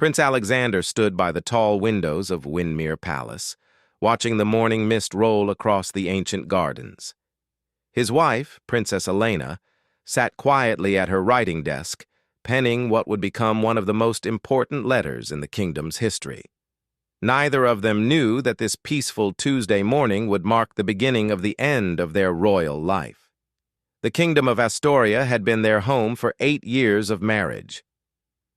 Prince Alexander stood by the tall windows of Windermere Palace, watching the morning mist roll across the ancient gardens. His wife, Princess Elena, sat quietly at her writing desk, penning what would become one of the most important letters in the kingdom's history. Neither of them knew that this peaceful Tuesday morning would mark the beginning of the end of their royal life. The kingdom of Astoria had been their home for 8 years of marriage.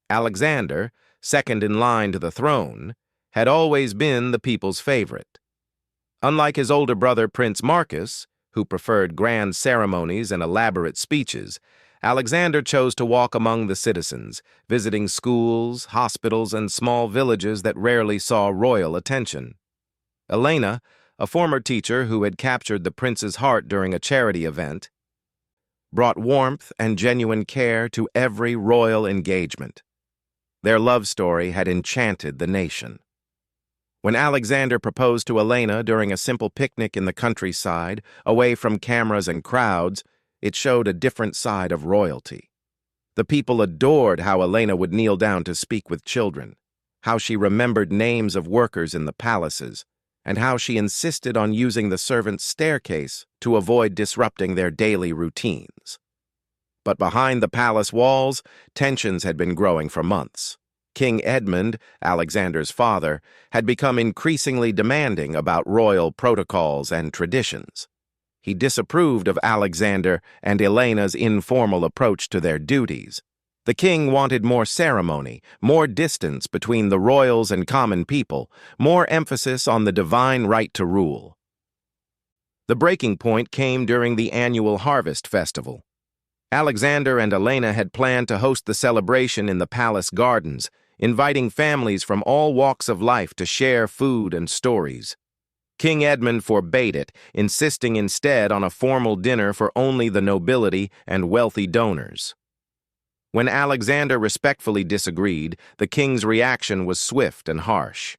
Alexander, second in line to the throne, had always been the people's favorite. Unlike his older brother Prince Marcus, who preferred grand ceremonies and elaborate speeches, Alexander chose to walk among the citizens, visiting schools, hospitals, and small villages that rarely saw royal attention. Elena, a former teacher who had captured the prince's heart during a charity event, brought warmth and genuine care to every royal engagement. Their love story had enchanted the nation. When Alexander proposed to Elena during a simple picnic in the countryside, away from cameras and crowds, it showed a different side of royalty. The people adored how Elena would kneel down to speak with children, how she remembered names of workers in the palaces, and how she insisted on using the servants' staircase to avoid disrupting their daily routines. But behind the palace walls, tensions had been growing for months. King Edmund, Alexander's father, had become increasingly demanding about royal protocols and traditions. He disapproved of Alexander and Elena's informal approach to their duties. The king wanted more ceremony, more distance between the royals and common people, more emphasis on the divine right to rule. The breaking point came during the annual harvest festival. Alexander and Elena had planned to host the celebration in the palace gardens, inviting families from all walks of life to share food and stories. King Edmund forbade it, insisting instead on a formal dinner for only the nobility and wealthy donors. When Alexander respectfully disagreed, the king's reaction was swift and harsh.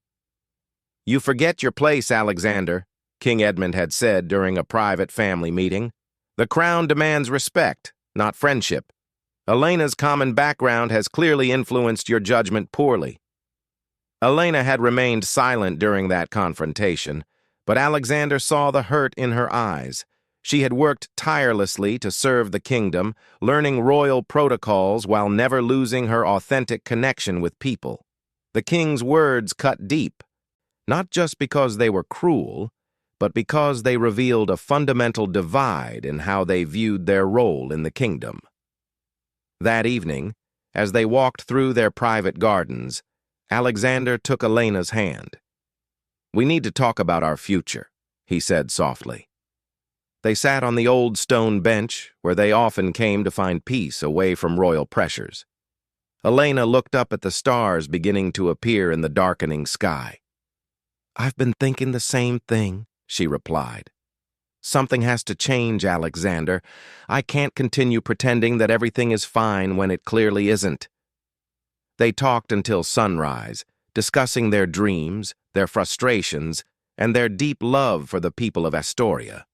"You forget your place, Alexander," King Edmund had said during a private family meeting. "The crown demands respect, not friendship. Elena's common background has clearly influenced your judgment poorly." Elena had remained silent during that confrontation, but Alexander saw the hurt in her eyes. She had worked tirelessly to serve the kingdom, learning royal protocols while never losing her authentic connection with people. The king's words cut deep, not just because they were cruel, but because they revealed a fundamental divide in how they viewed their role in the kingdom. That evening, as they walked through their private gardens, Alexander took Elena's hand. "We need to talk about our future," he said softly. They sat on the old stone bench where they often came to find peace away from royal pressures. Elena looked up at the stars beginning to appear in the darkening sky. "I've been thinking the same thing," she replied. "Something has to change, Alexander. I can't continue pretending that everything is fine when it clearly isn't." They talked until sunrise, discussing their dreams, their frustrations, and their deep love for the people of Astoria.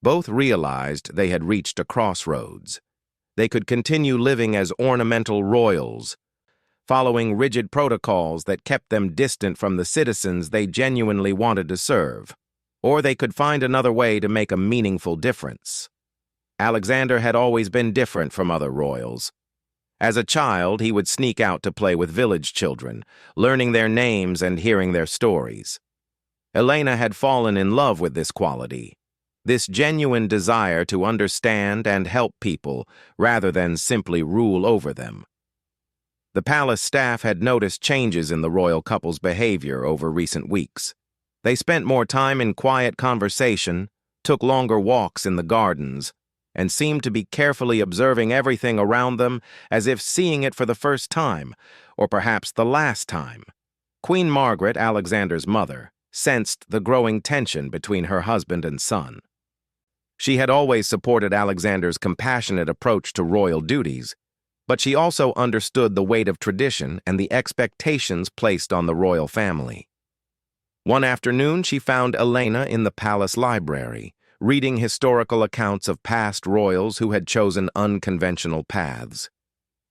Both realized they had reached a crossroads. They could continue living as ornamental royals, following rigid protocols that kept them distant from the citizens they genuinely wanted to serve, or they could find another way to make a meaningful difference. Alexander had always been different from other royals. As a child, he would sneak out to play with village children, learning their names and hearing their stories. Elena had fallen in love with this quality, this genuine desire to understand and help people rather than simply rule over them. The palace staff had noticed changes in the royal couple's behavior over recent weeks. They spent more time in quiet conversation, took longer walks in the gardens, and seemed to be carefully observing everything around them as if seeing it for the first time, or perhaps the last time. Queen Margaret, Alexander's mother, sensed the growing tension between her husband and son. She had always supported Alexander's compassionate approach to royal duties, but she also understood the weight of tradition and the expectations placed on the royal family. One afternoon, she found Elena in the palace library, reading historical accounts of past royals who had chosen unconventional paths.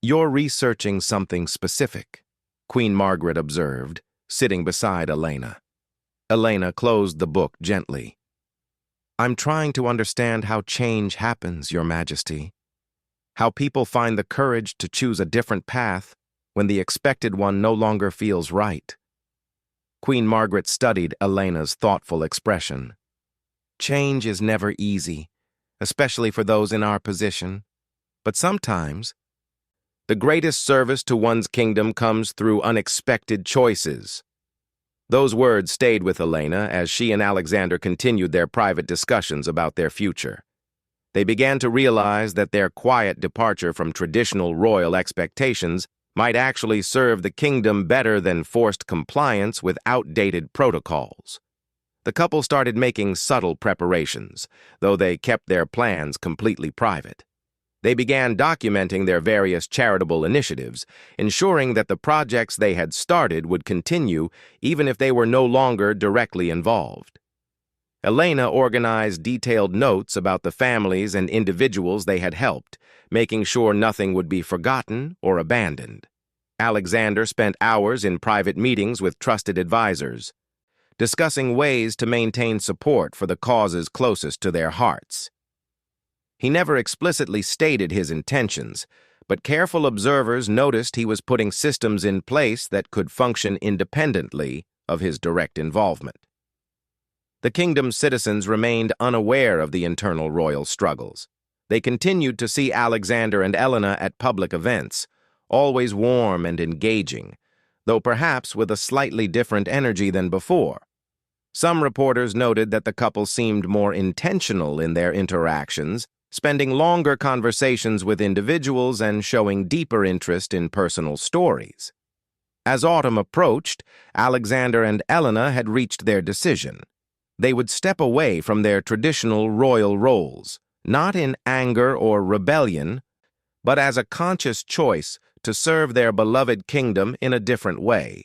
"You're researching something specific," Queen Margaret observed, sitting beside Elena. Elena closed the book gently. I'm trying to understand how change happens, Your Majesty. How people find the courage to choose a different path when the expected one no longer feels right. Queen Margaret studied Elena's thoughtful expression. Change is never easy, especially for those in our position. But sometimes, the greatest service to one's kingdom comes through unexpected choices. Those words stayed with Elena as she and Alexander continued their private discussions about their future. They began to realize that their quiet departure from traditional royal expectations might actually serve the kingdom better than forced compliance with outdated protocols. The couple started making subtle preparations, though they kept their plans completely private. They began documenting their various charitable initiatives, ensuring that the projects they had started would continue even if they were no longer directly involved. Elena organized detailed notes about the families and individuals they had helped, making sure nothing would be forgotten or abandoned. Alexander spent hours in private meetings with trusted advisors, discussing ways to maintain support for the causes closest to their hearts. He never explicitly stated his intentions, but careful observers noticed he was putting systems in place that could function independently of his direct involvement. The kingdom's citizens remained unaware of the internal royal struggles. They continued to see Alexander and Elena at public events, always warm and engaging, though perhaps with a slightly different energy than before. Some reporters noted that the couple seemed more intentional in their interactions, spending longer conversations with individuals and showing deeper interest in personal stories. As autumn approached, Alexander and Elena had reached their decision. They would step away from their traditional royal roles, not in anger or rebellion, but as a conscious choice to serve their beloved kingdom in a different way.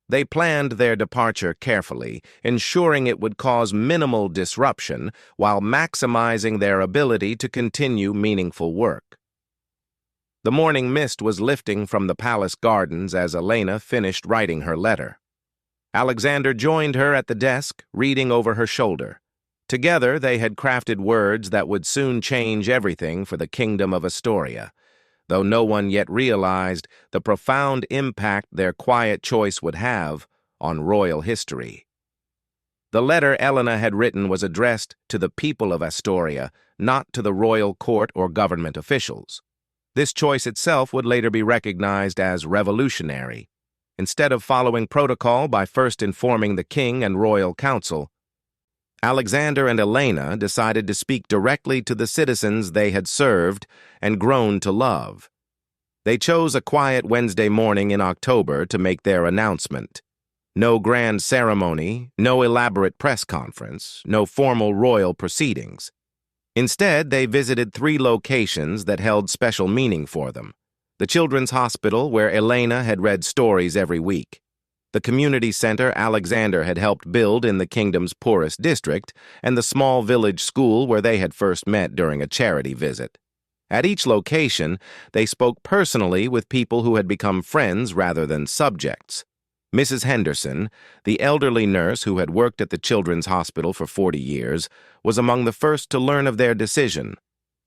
They planned their departure carefully, ensuring it would cause minimal disruption while maximizing their ability to continue meaningful work. The morning mist was lifting from the palace gardens as Elena finished writing her letter. Alexander joined her at the desk, reading over her shoulder. Together, they had crafted words that would soon change everything for the kingdom of Astoria, though no one yet realized the profound impact their quiet choice would have on royal history. The letter Elena had written was addressed to the people of Astoria, not to the royal court or government officials. This choice itself would later be recognized as revolutionary. Instead of following protocol by first informing the king and royal council, Alexander and Elena decided to speak directly to the citizens they had served and grown to love. They chose a quiet Wednesday morning in October to make their announcement. No grand ceremony, no elaborate press conference, no formal royal proceedings. Instead, they visited 3 locations that held special meaning for them: the Children's Hospital, where Elena had read stories every week; the community center Alexander had helped build in the kingdom's poorest district, and the small village school where they had first met during a charity visit. At each location, they spoke personally with people who had become friends rather than subjects. Mrs. Henderson, the elderly nurse who had worked at the Children's Hospital for 40 years, was among the first to learn of their decision.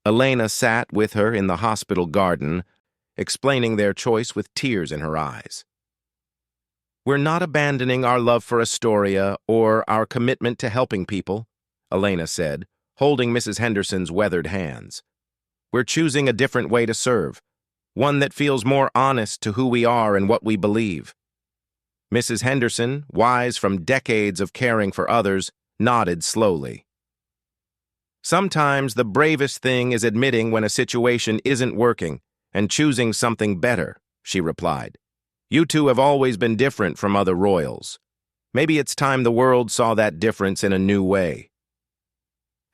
Elena sat with her in the hospital garden, explaining their choice with tears in her eyes. "We're not abandoning our love for Astoria or our commitment to helping people," Elena said, holding Mrs. Henderson's weathered hands. "We're choosing a different way to serve, one that feels more honest to who we are and what we believe." Mrs. Henderson, wise from decades of caring for others, nodded slowly. "Sometimes the bravest thing is admitting when a situation isn't working and choosing something better," she replied. "You two have always been different from other royals. Maybe it's time the world saw that difference in a new way."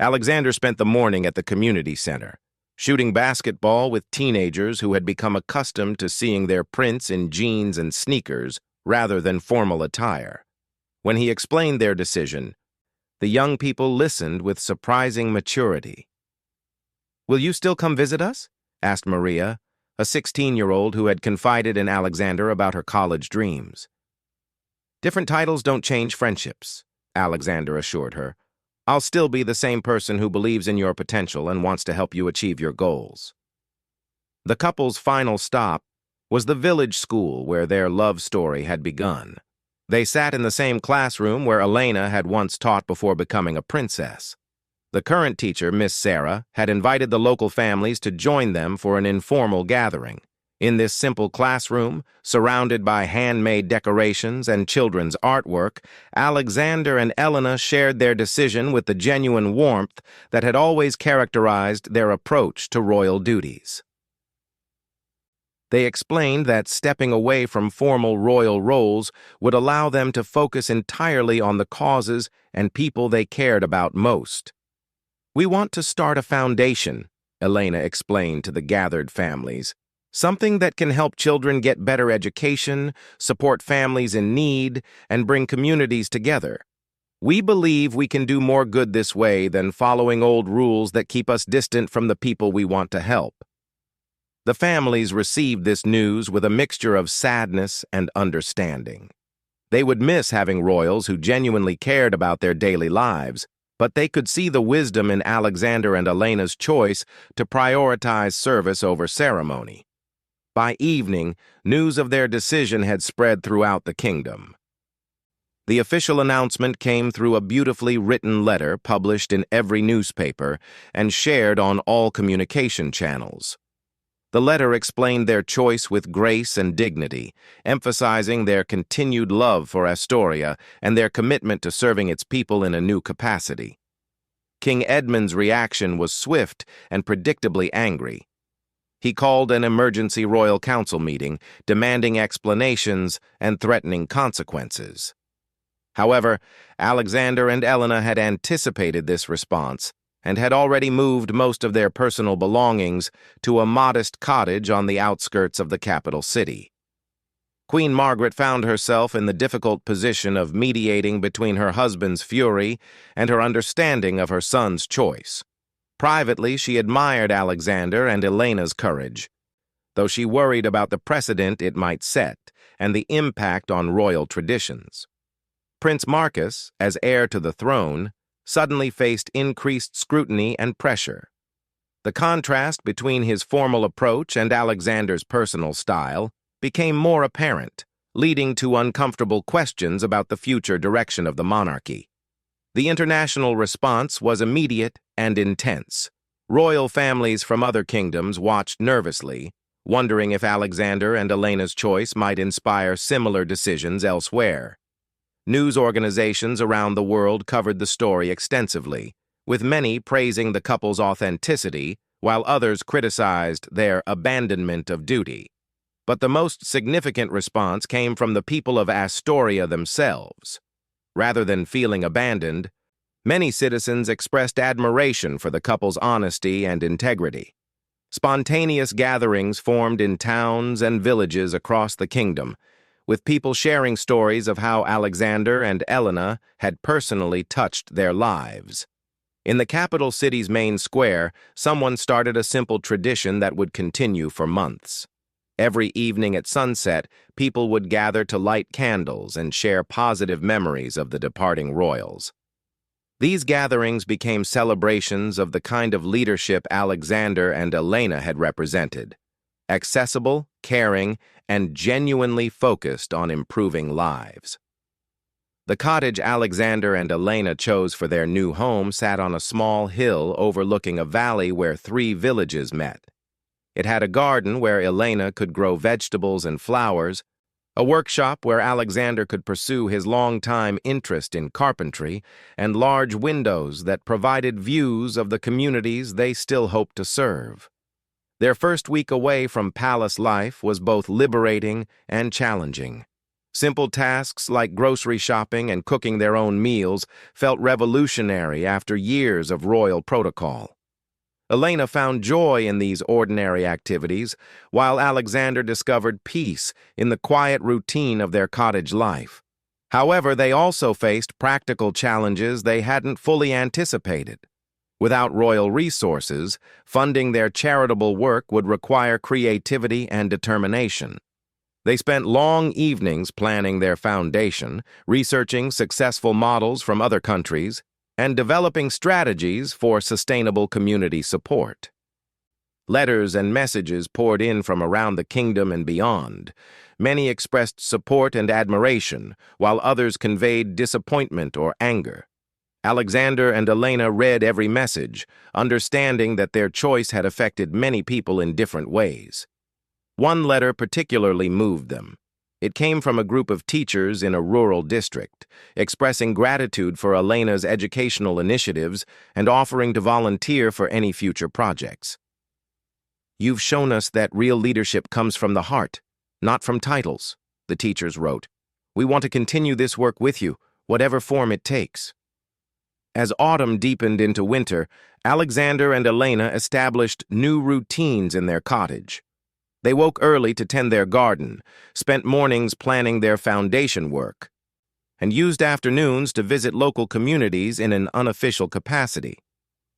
Alexander spent the morning at the community center, shooting basketball with teenagers who had become accustomed to seeing their prince in jeans and sneakers rather than formal attire. When he explained their decision, the young people listened with surprising maturity. "Will you still come visit us?" asked Maria, a 16-year-old who had confided in Alexander about her college dreams. "Different titles don't change friendships," Alexander assured her. "I'll still be the same person who believes in your potential and wants to help you achieve your goals." The couple's final stop was the village school where their love story had begun. They sat in the same classroom where Elena had once taught before becoming a princess. The current teacher, Miss Sarah, had invited the local families to join them for an informal gathering. In this simple classroom, surrounded by handmade decorations and children's artwork, Alexander and Elena shared their decision with the genuine warmth that had always characterized their approach to royal duties. They explained that stepping away from formal royal roles would allow them to focus entirely on the causes and people they cared about most. "We want to start a foundation," Elena explained to the gathered families. "Something that can help children get better education, support families in need, and bring communities together. We believe we can do more good this way than following old rules that keep us distant from the people we want to help." The families received this news with a mixture of sadness and understanding. They would miss having royals who genuinely cared about their daily lives, but they could see the wisdom in Alexander and Elena's choice to prioritize service over ceremony. By evening, news of their decision had spread throughout the kingdom. The official announcement came through a beautifully written letter published in every newspaper and shared on all communication channels. The letter explained their choice with grace and dignity, emphasizing their continued love for Astoria and their commitment to serving its people in a new capacity. King Edmund's reaction was swift and predictably angry. He called an emergency royal council meeting, demanding explanations and threatening consequences. However, Alexander and Elena had anticipated this response and had already moved most of their personal belongings to a modest cottage on the outskirts of the capital city. Queen Margaret found herself in the difficult position of mediating between her husband's fury and her understanding of her son's choice. Privately, she admired Alexander and Elena's courage, though she worried about the precedent it might set and the impact on royal traditions. Prince Marcus, as heir to the throne, suddenly faced increased scrutiny and pressure. The contrast between his formal approach and Alexander's personal style became more apparent, leading to uncomfortable questions about the future direction of the monarchy. The international response was immediate and intense. Royal families from other kingdoms watched nervously, wondering if Alexander and Elena's choice might inspire similar decisions elsewhere. News organizations around the world covered the story extensively, with many praising the couple's authenticity, while others criticized their abandonment of duty. But the most significant response came from the people of Astoria themselves. Rather than feeling abandoned, many citizens expressed admiration for the couple's honesty and integrity. Spontaneous gatherings formed in towns and villages across the kingdom, with people sharing stories of how Alexander and Elena had personally touched their lives. In the capital city's main square, someone started a simple tradition that would continue for months. Every evening at sunset, people would gather to light candles and share positive memories of the departing royals. These gatherings became celebrations of the kind of leadership Alexander and Elena had represented: accessible, caring, and genuinely focused on improving lives. The cottage Alexander and Elena chose for their new home sat on a small hill overlooking a valley where 3 villages met. It had a garden where Elena could grow vegetables and flowers, a workshop where Alexander could pursue his long-time interest in carpentry, and large windows that provided views of the communities they still hoped to serve. Their first week away from palace life was both liberating and challenging. Simple tasks like grocery shopping and cooking their own meals felt revolutionary after years of royal protocol. Elena found joy in these ordinary activities, while Alexander discovered peace in the quiet routine of their cottage life. However, they also faced practical challenges they hadn't fully anticipated. Without royal resources, funding their charitable work would require creativity and determination. They spent long evenings planning their foundation, researching successful models from other countries, and developing strategies for sustainable community support. Letters and messages poured in from around the kingdom and beyond. Many expressed support and admiration, while others conveyed disappointment or anger. Alexander and Elena read every message, understanding that their choice had affected many people in different ways. One letter particularly moved them. It came from a group of teachers in a rural district, expressing gratitude for Elena's educational initiatives and offering to volunteer for any future projects. "You've shown us that real leadership comes from the heart, not from titles," the teachers wrote. "We want to continue this work with you, whatever form it takes." As autumn deepened into winter, Alexander and Elena established new routines in their cottage. They woke early to tend their garden, spent mornings planning their foundation work, and used afternoons to visit local communities in an unofficial capacity.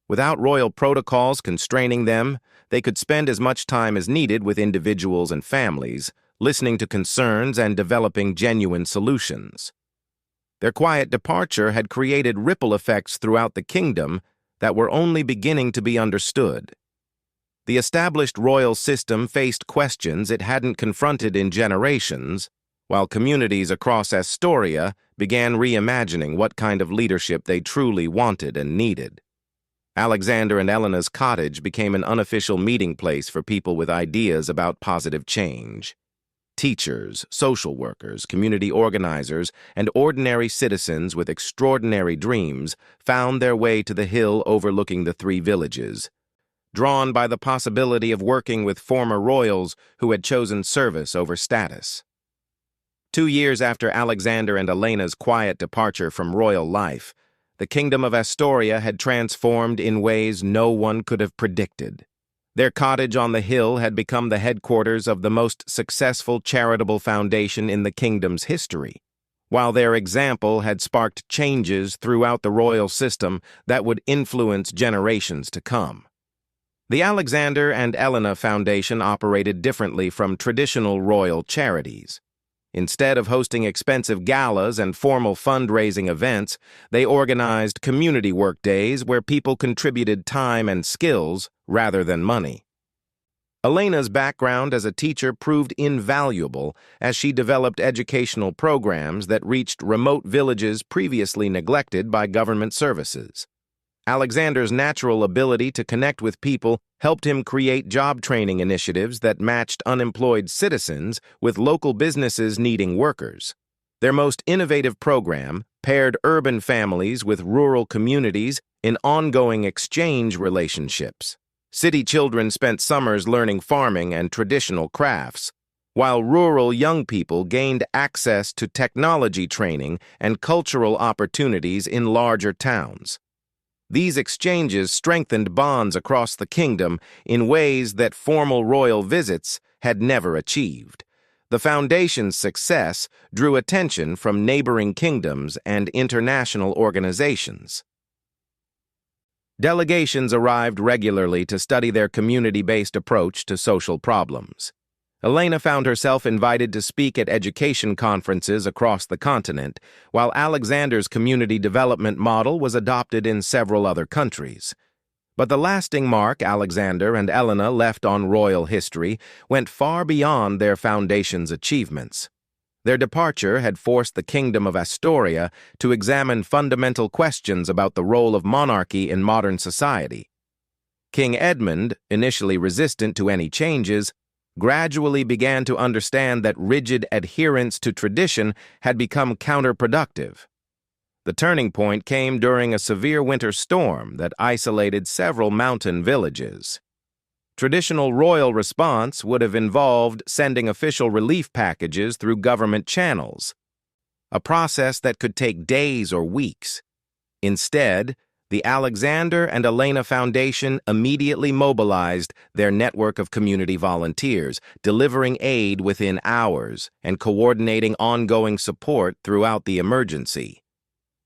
Without royal protocols constraining them, they could spend as much time as needed with individuals and families, listening to concerns and developing genuine solutions. Their quiet departure had created ripple effects throughout the kingdom that were only beginning to be understood. The established royal system faced questions it hadn't confronted in generations, while communities across Astoria began reimagining what kind of leadership they truly wanted and needed. Alexander and Elena's cottage became an unofficial meeting place for people with ideas about positive change. Teachers, social workers, community organizers, and ordinary citizens with extraordinary dreams found their way to the hill overlooking the three villages, drawn by the possibility of working with former royals who had chosen service over status. 2 years after Alexander and Elena's quiet departure from royal life, the kingdom of Astoria had transformed in ways no one could have predicted. Their cottage on the hill had become the headquarters of the most successful charitable foundation in the kingdom's history, while their example had sparked changes throughout the royal system that would influence generations to come. The Alexander and Elena Foundation operated differently from traditional royal charities. Instead of hosting expensive galas and formal fundraising events, they organized community work days where people contributed time and skills rather than money. Elena's background as a teacher proved invaluable as she developed educational programs that reached remote villages previously neglected by government services. Alexander's natural ability to connect with people helped him create job training initiatives that matched unemployed citizens with local businesses needing workers. Their most innovative program paired urban families with rural communities in ongoing exchange relationships. City children spent summers learning farming and traditional crafts, while rural young people gained access to technology training and cultural opportunities in larger towns. These exchanges strengthened bonds across the kingdom in ways that formal royal visits had never achieved. The foundation's success drew attention from neighboring kingdoms and international organizations. Delegations arrived regularly to study their community-based approach to social problems. Elena found herself invited to speak at education conferences across the continent, while Alexander's community development model was adopted in several other countries. But the lasting mark Alexander and Elena left on royal history went far beyond their foundation's achievements. Their departure had forced the kingdom of Astoria to examine fundamental questions about the role of monarchy in modern society. King Edmund, initially resistant to any changes, gradually began to understand that rigid adherence to tradition had become counterproductive. The turning point came during a severe winter storm that isolated several mountain villages. Traditional royal response would have involved sending official relief packages through government channels, a process that could take days or weeks. Instead, the Alexander and Elena Foundation immediately mobilized their network of community volunteers, delivering aid within hours and coordinating ongoing support throughout the emergency.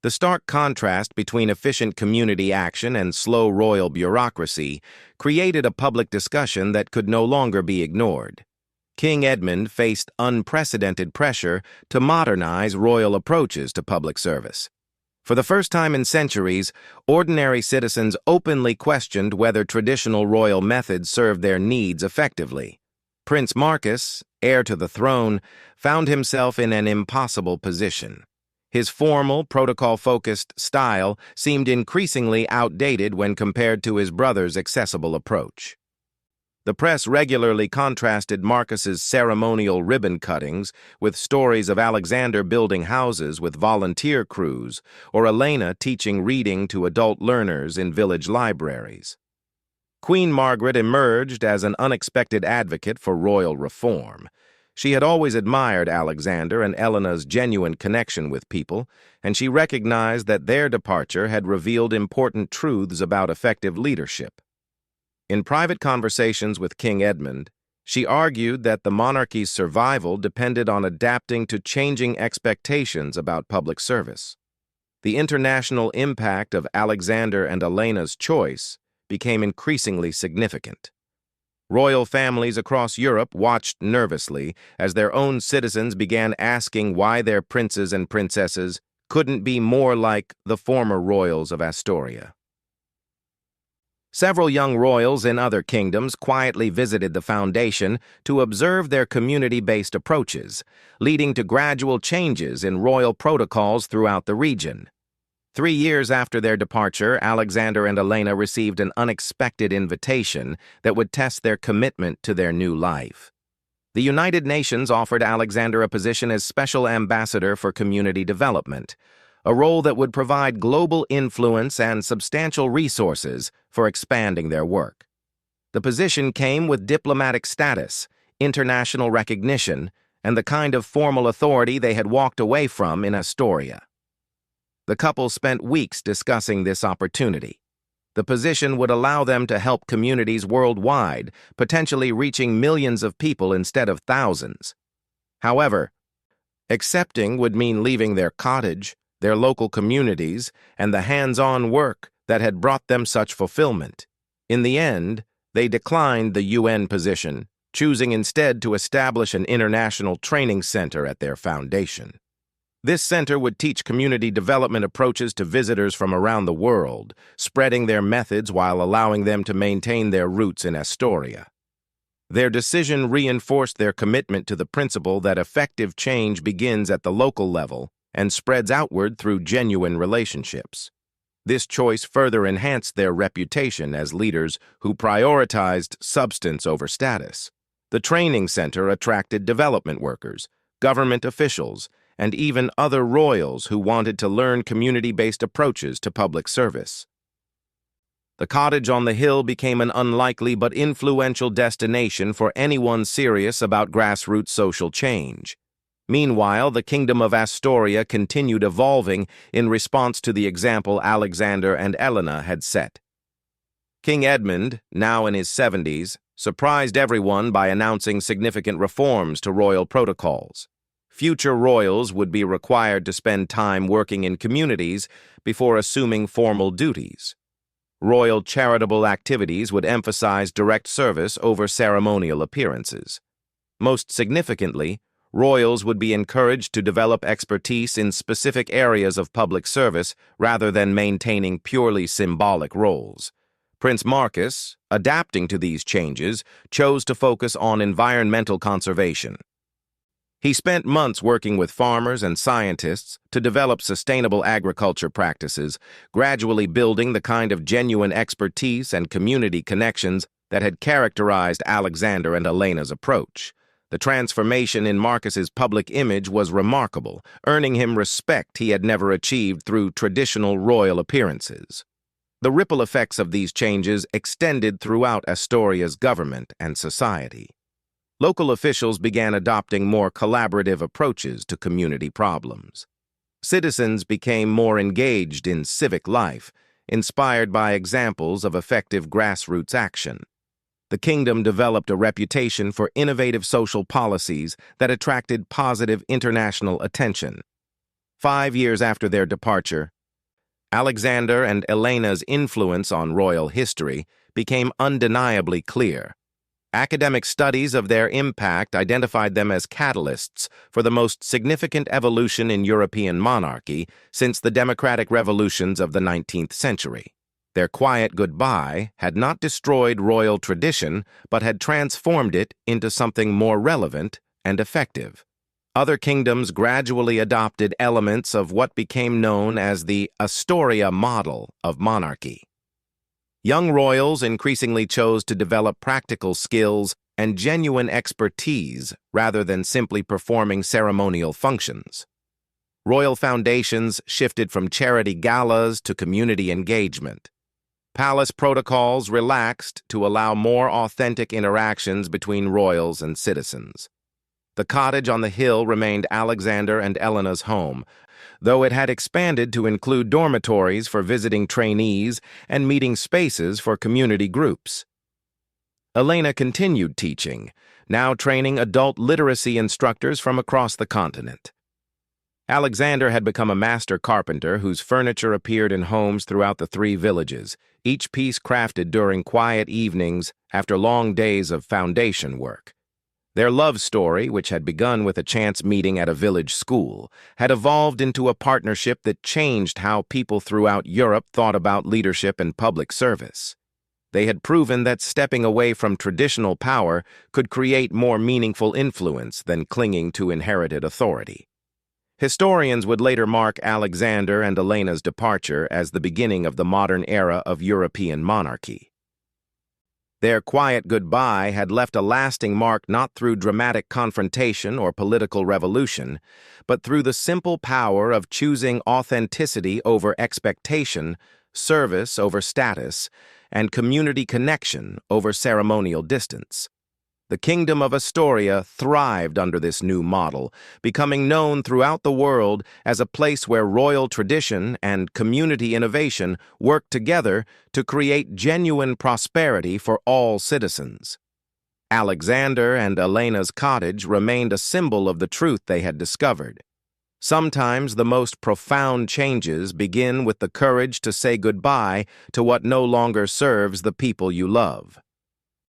The stark contrast between efficient community action and slow royal bureaucracy created a public discussion that could no longer be ignored. King Edmund faced unprecedented pressure to modernize royal approaches to public service. For the first time in centuries, ordinary citizens openly questioned whether traditional royal methods served their needs effectively. Prince Marcus, heir to the throne, found himself in an impossible position. His formal, protocol-focused style seemed increasingly outdated when compared to his brother's accessible approach. The press regularly contrasted Marcus's ceremonial ribbon cuttings with stories of Alexander building houses with volunteer crews or Elena teaching reading to adult learners in village libraries. Queen Margaret emerged as an unexpected advocate for royal reform. She had always admired Alexander and Elena's genuine connection with people, and she recognized that their departure had revealed important truths about effective leadership. In private conversations with King Edmund, she argued that the monarchy's survival depended on adapting to changing expectations about public service. The international impact of Alexander and Elena's choice became increasingly significant. Royal families across Europe watched nervously as their own citizens began asking why their princes and princesses couldn't be more like the former royals of Astoria. Several young royals in other kingdoms quietly visited the foundation to observe their community-based approaches, leading to gradual changes in royal protocols throughout the region. 3 years after their departure, Alexander and Elena received an unexpected invitation that would test their commitment to their new life. The United Nations offered Alexander a position as Special Ambassador for Community Development, a role that would provide global influence and substantial resources for expanding their work. The position came with diplomatic status, international recognition, and the kind of formal authority they had walked away from in Astoria. The couple spent weeks discussing this opportunity. The position would allow them to help communities worldwide, potentially reaching millions of people instead of thousands. However, accepting would mean leaving their cottage, their local communities, and the hands-on work that had brought them such fulfillment. In the end, they declined the UN position, choosing instead to establish an international training center at their foundation. This center would teach community development approaches to visitors from around the world, spreading their methods while allowing them to maintain their roots in Astoria. Their decision reinforced their commitment to the principle that effective change begins at the local level and spreads outward through genuine relationships. This choice further enhanced their reputation as leaders who prioritized substance over status. The training center attracted development workers, government officials, and even other royals who wanted to learn community-based approaches to public service. The cottage on the hill became an unlikely but influential destination for anyone serious about grassroots social change. Meanwhile, the Kingdom of Astoria continued evolving in response to the example Alexander and Elena had set. King Edmund, now in his 70s, surprised everyone by announcing significant reforms to royal protocols. Future royals would be required to spend time working in communities before assuming formal duties. Royal charitable activities would emphasize direct service over ceremonial appearances. Most significantly, royals would be encouraged to develop expertise in specific areas of public service rather than maintaining purely symbolic roles. Prince Marcus, adapting to these changes, chose to focus on environmental conservation. He spent months working with farmers and scientists to develop sustainable agriculture practices, gradually building the kind of genuine expertise and community connections that had characterized Alexander and Elena's approach. The transformation in Marcus's public image was remarkable, earning him respect he had never achieved through traditional royal appearances. The ripple effects of these changes extended throughout Astoria's government and society. Local officials began adopting more collaborative approaches to community problems. Citizens became more engaged in civic life, inspired by examples of effective grassroots action. The kingdom developed a reputation for innovative social policies that attracted positive international attention. 5 years after their departure, Alexander and Elena's influence on royal history became undeniably clear. Academic studies of their impact identified them as catalysts for the most significant evolution in European monarchy since the democratic revolutions of the 19th century. Their quiet goodbye had not destroyed royal tradition, but had transformed it into something more relevant and effective. Other kingdoms gradually adopted elements of what became known as the Astoria model of monarchy. Young royals increasingly chose to develop practical skills and genuine expertise rather than simply performing ceremonial functions. Royal foundations shifted from charity galas to community engagement. Palace protocols relaxed to allow more authentic interactions between royals and citizens. The cottage on the hill remained Alexander and Elena's home, though it had expanded to include dormitories for visiting trainees and meeting spaces for community groups. Elena continued teaching, now training adult literacy instructors from across the continent. Alexander had become a master carpenter whose furniture appeared in homes throughout the 3 villages, each piece crafted during quiet evenings after long days of foundation work. Their love story, which had begun with a chance meeting at a village school, had evolved into a partnership that changed how people throughout Europe thought about leadership and public service. They had proven that stepping away from traditional power could create more meaningful influence than clinging to inherited authority. Historians would later mark Alexander and Elena's departure as the beginning of the modern era of European monarchy. Their quiet goodbye had left a lasting mark not through dramatic confrontation or political revolution, but through the simple power of choosing authenticity over expectation, service over status, and community connection over ceremonial distance. The Kingdom of Astoria thrived under this new model, becoming known throughout the world as a place where royal tradition and community innovation worked together to create genuine prosperity for all citizens. Alexander and Elena's cottage remained a symbol of the truth they had discovered. Sometimes the most profound changes begin with the courage to say goodbye to what no longer serves the people you love.